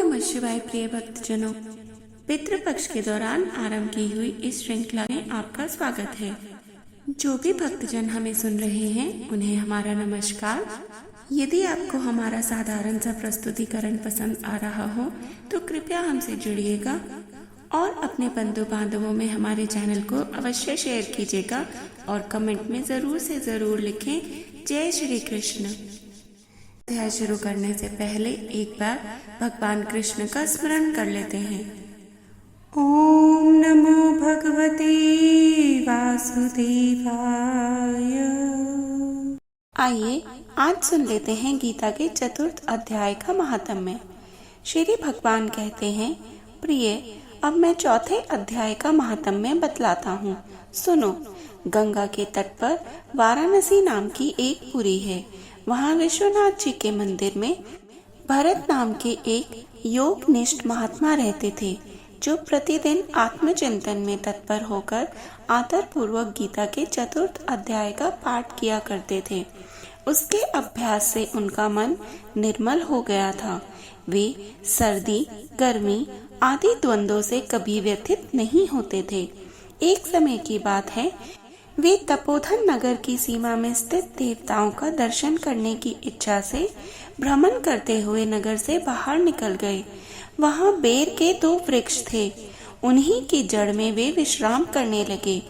नमः शिवाय। प्रिय भक्तजनों, पितृपक्ष के दौरान आरंभ की हुई इस श्रृंखला में आपका स्वागत है। जो भी भक्तजन हमें सुन रहे हैं उन्हें हमारा नमस्कार। यदि आपको हमारा साधारण सा प्रस्तुतिकरण पसंद आ रहा हो तो कृपया हमसे जुड़िएगा और अपने बंधु बांधवों में हमारे चैनल को अवश्य शेयर कीजिएगा और कमेंट में जरूर से जरूर लिखें जय श्री कृष्ण। अध्याय शुरू करने से पहले एक बार भगवान कृष्ण का स्मरण कर लेते हैं। ओम नमो भगवते वासुदेवाय। आइए आज सुन लेते हैं गीता के चतुर्थ अध्याय का महात्म्य। श्री भगवान कहते हैं, प्रिय, अब मैं चौथे अध्याय का महात्म्य बतलाता हूँ। सुनो। गंगा के तट पर वाराणसी नाम की एक पुरी है। वहाँ विश्वनाथ जी के मंदिर में भरत नाम के एक योगनिष्ठ महात्मा रहते थे, जो प्रतिदिन आत्मचिंतन में तत्पर होकर आदर पूर्वक गीता के चतुर्थ अध्याय का पाठ किया करते थे। उसके अभ्यास से उनका मन निर्मल हो गया था। वे सर्दी, गर्मी आदि द्वंद्वों से कभी व्यथित नहीं होते थे। एक समय की बात है, वे तपोधन नगर की सीमा में स्थित देवताओं का दर्शन करने की इच्छा से भ्रमण करते हुए नगर से बाहर निकल गए। वहाँ बेर के 2 वृक्ष थे। उन्हीं की जड़ में वे विश्राम करने लगे।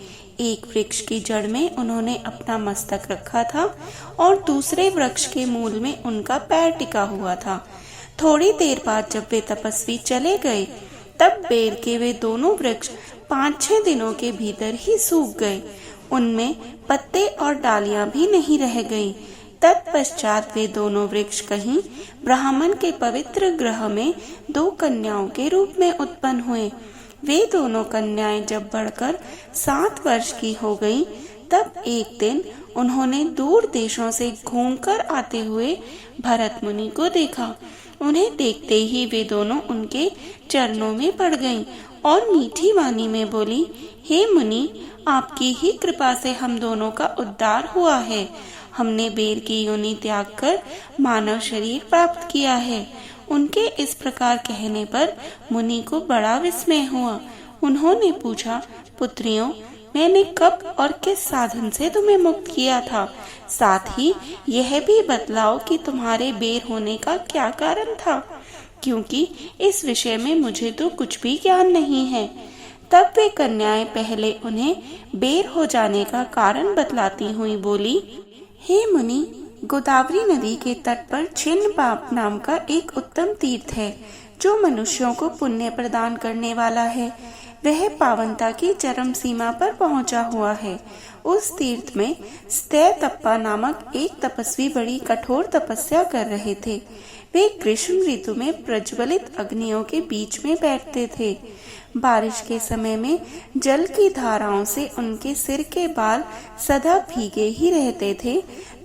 एक वृक्ष की जड़ में उन्होंने अपना मस्तक रखा था और दूसरे वृक्ष के मूल में उनका पैर टिका हुआ था। थोड़ी देर बाद जब वे तपस्वी चले गए, तब बेर के वे दोनों वृक्ष 5-6 दिनों के भीतर ही सूख गए। उनमें पत्ते और डालियां भी नहीं रह गईं। तत्पश्चात वे दोनों वृक्ष कहीं ब्राह्मण के पवित्र गृह में 2 कन्याओं के रूप में उत्पन्न हुए। वे दोनों कन्याएं जब बढ़कर 7 वर्ष की हो गईं, तब एक दिन उन्होंने दूर देशों से घूमकर आते हुए भरत मुनि को देखा। उन्हें देखते ही वे दोनों उनके चरणों में पड़ गईं और मीठी वाणी में बोली, हे मुनि, आपकी ही कृपा से हम दोनों का उद्धार हुआ है। हमने बेर की योनि त्याग कर मानव शरीर प्राप्त किया है। उनके इस प्रकार कहने पर मुनि को बड़ा विस्मय हुआ। उन्होंने पूछा, पुत्रियों, मैंने कब और किस साधन से तुम्हें मुक्त किया था? साथ ही यह भी बतलाओ कि तुम्हारे बेर होने का क्या कारण था, क्योंकि इस विषय में मुझे तो कुछ भी ज्ञान नहीं है। तब वे कन्याएं पहले उन्हें बेर हो जाने का कारण बतलाती हुई बोली, हे मुनि, गोदावरी नदी के तट पर छिन्न पाप नाम का एक उत्तम तीर्थ है, जो मनुष्यों को पुण्य प्रदान करने वाला है। वह पावनता की चरम सीमा पर पहुंचा हुआ है। उस तीर्थ में स्तय तप्पा नामक एक तपस्वी बड़ी कठोर तपस्या कर रहे थे। वे ग्रीष्म ऋतु में प्रज्वलित अग्नियों के बीच में बैठते थे। बारिश के समय में जल की धाराओं से उनके सिर के बाल सदा भीगे ही रहते थे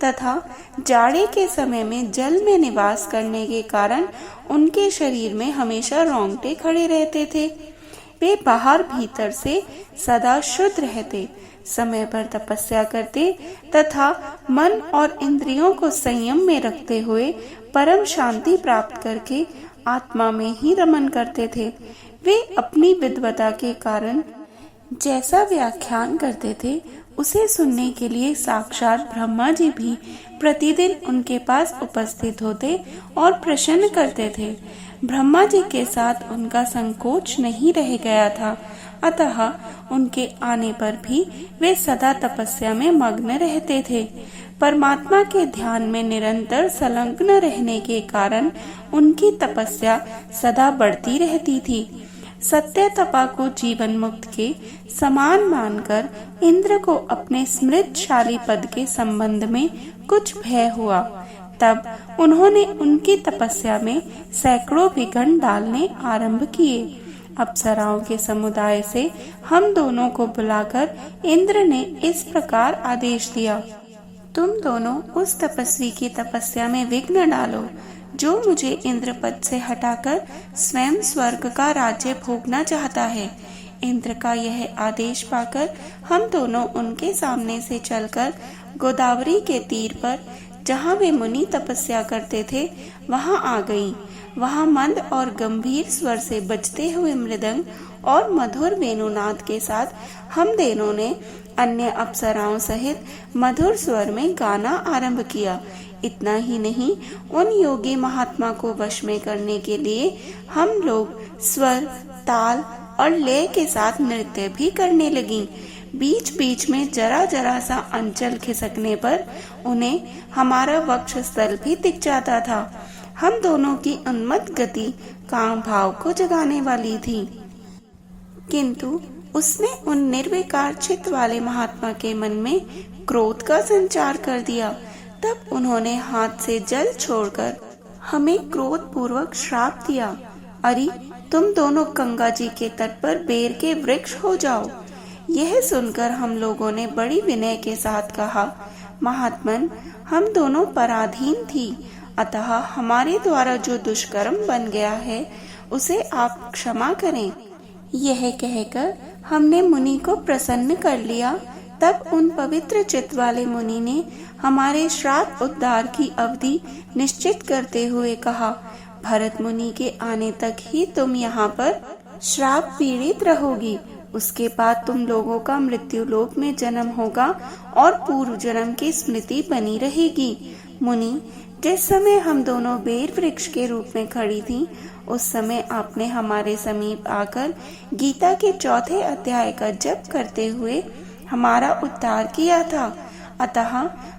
तथा जाड़े के समय में जल में निवास करने के कारण उनके शरीर में हमेशा रोंगटे खड़े रहते थे। वे बाहर भीतर से सदा शुद्ध रहते, समय पर तपस्या करते तथा मन और इंद्रियों को संयम में रखते हुए परम शांति प्राप्त करके आत्मा में ही रमन करते थे। वे अपनी विद्वता के कारण जैसा व्याख्यान करते थे, उसे सुनने के लिए साक्षात ब्रह्मा जी भी प्रतिदिन उनके पास उपस्थित होते और प्रसन्न करते थे। ब्रह्मा जी के साथ उनका संकोच नहीं रह गया था, अतः उनके आने पर भी वे सदा तपस्या में मग्न रहते थे। परमात्मा के ध्यान में निरंतर संलग्न रहने के कारण उनकी तपस्या सदा बढ़ती रहती थी। सत्य तपा को जीवन मुक्त के समान मानकर इंद्र को अपने स्मृतशाली पद के संबंध में कुछ भय हुआ। तब उन्होंने उनकी तपस्या में सैकड़ों विघ्न डालने आरंभ किए। अप्सराओं के समुदाय से हम दोनों को बुलाकर इंद्र ने इस प्रकार आदेश दिया, तुम दोनों उस तपस्वी की तपस्या में विघ्न डालो, जो मुझे इंद्र पद से हटाकर स्वयं स्वर्ग का राज्य भोगना चाहता है। इंद्र का यह आदेश पाकर हम दोनों उनके सामने से चलकर गोदावरी के तीर पर, जहाँ वे मुनि तपस्या करते थे, वहाँ आ गईं। वहाँ मंद और गंभीर स्वर से बजते हुए मृदंग और मधुर वेणुनाद के साथ हम दोनों ने अन्य अप्सराओं सहित मधुर स्वर में गाना आरंभ किया। इतना ही नहीं, उन योगी महात्मा को वश में करने के लिए हम लोग स्वर, ताल और लय के साथ नृत्य भी करने लगी। बीच बीच में जरा जरा सा अंचल खिसकने पर उन्हें हमारा वक्षस्थल भी दिख जाता था। हम दोनों की उन्मत्त गति काम भाव को जगाने वाली थी, किंतु उसने उन निर्विकार चित्त वाले महात्मा के मन में क्रोध का संचार कर दिया। तब उन्होंने हाथ से जल छोड़कर हमें क्रोध पूर्वक श्राप दिया, अरे तुम दोनों गंगा जी के तट पर बेर के वृक्ष हो जाओ। यह सुनकर हम लोगों ने बड़ी विनय के साथ कहा, महात्मन, हम दोनों पराधीन थी, अतः हमारे द्वारा जो दुष्कर्म बन गया है उसे आप क्षमा करें। यह कहकर हमने मुनि को प्रसन्न कर लिया। तब उन पवित्र चित्त वाले मुनि ने हमारे श्राप उद्धार की अवधि निश्चित करते हुए कहा, भरत मुनि के आने तक ही तुम यहाँ पर श्राप पीड़ित रहोगी। उसके बाद तुम लोगों का मृत्यु लोक में जन्म होगा और पूर्व जन्म की स्मृति बनी रहेगी। मुनि, जिस समय हम दोनों बेर वृक्ष के रूप में खड़ी थीं, उस समय आपने हमारे समीप आकर गीता के 4थे अध्याय का जप करते हुए हमारा उद्धार किया था, अतः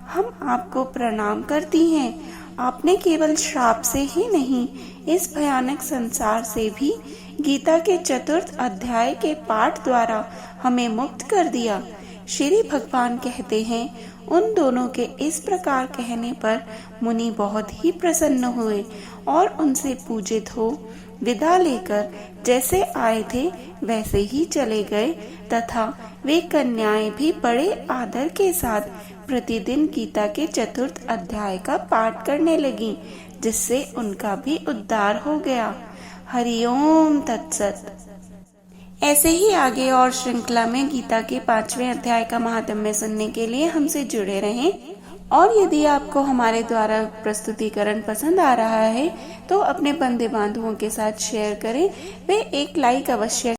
हम आपको प्रणाम करती हैं। आपने केवल श्राप से ही नहीं, इस भयानक संसार से भी गीता के 4th अध्याय के पाठ द्वारा हमें मुक्त कर दिया। श्री भगवान कहते हैं, उन दोनों के इस प्रकार कहने पर मुनि बहुत ही प्रसन्न हुए और उनसे पूजित हो विदा लेकर जैसे आए थे वैसे ही चले गए, तथा वे कन्याएं भी बड़े आदर के साथ प्रतिदिन गीता के 4th अध्याय का पाठ करने लगी, जिससे उनका भी उद्धार हो गया। हरिओम तत्सत। ऐसे ही आगे और श्रृंखला में गीता के 5वें अध्याय का महात्म्य सुनने के लिए हमसे जुड़े रहें। और यदि आपको हमारे द्वारा प्रस्तुतिकरण पसंद आ रहा है तो अपने बंधु बांधवों के साथ शेयर करें। वे एक लाइक अवश्य